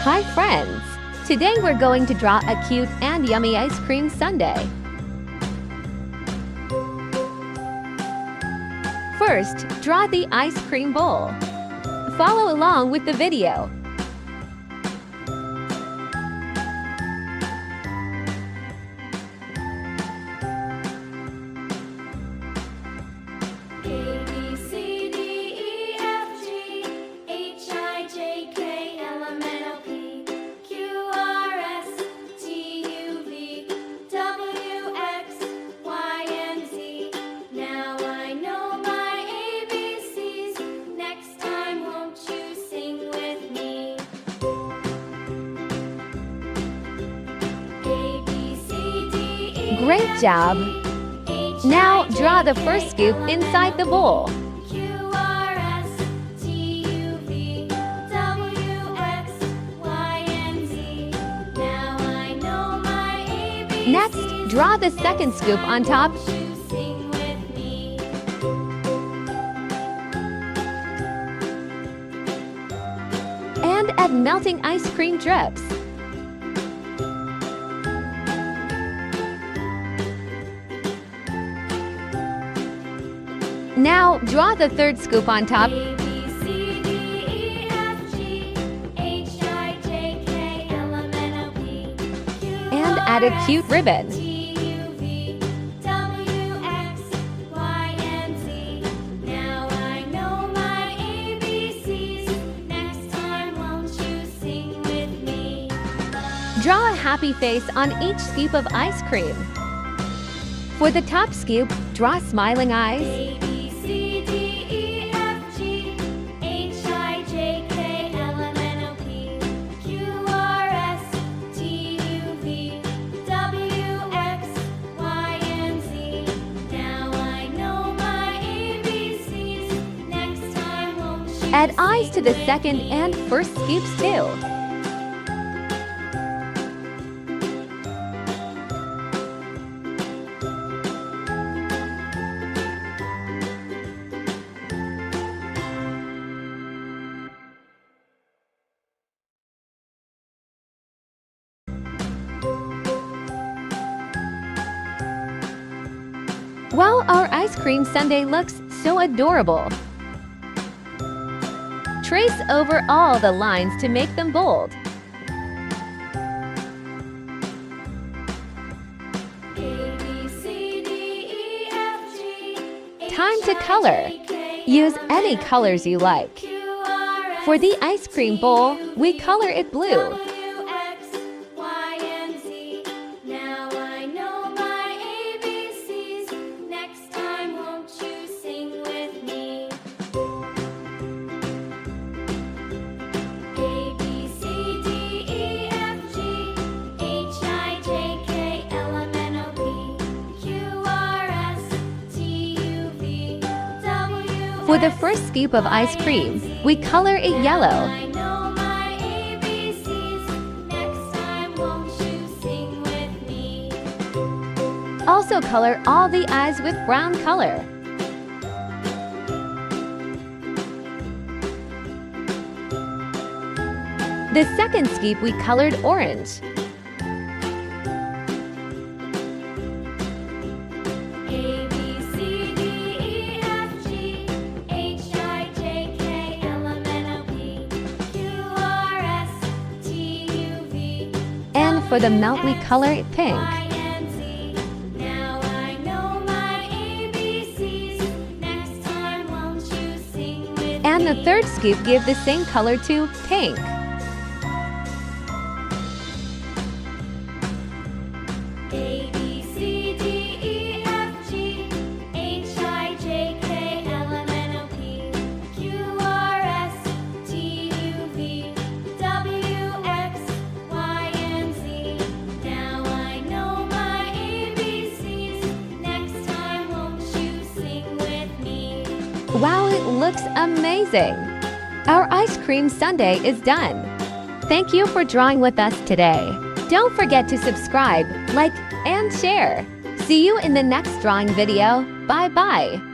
Hi friends! Today we're going to draw a cute and yummy ice cream sundae. First, draw the ice cream bowl. Follow along with the video. Great job! Now draw the first scoop inside the bowl. Next, draw the second scoop on top. And add melting ice cream drips. Now, draw the third scoop on top. And add a cute ribbon. Draw a happy face on each scoop of ice cream. For the top scoop, draw smiling eyes. Add eyes to the second and first scoops too. Wow, our ice cream sundae looks so adorable. Trace over all the lines to make them bold. Time to color. Use any colors you like. For the ice cream bowl, we color it blue. For the first scoop of ice cream, we color it yellow. Also color all the eyes with brown color. The second scoop we colored orange. And for the melt we color it pink. And the third scoop give the same color to pink. Wow, it looks amazing! Our ice cream sundae is done. Thank you for drawing with us today. Don't forget to subscribe, like, and share. See you in the next drawing video. Bye-bye!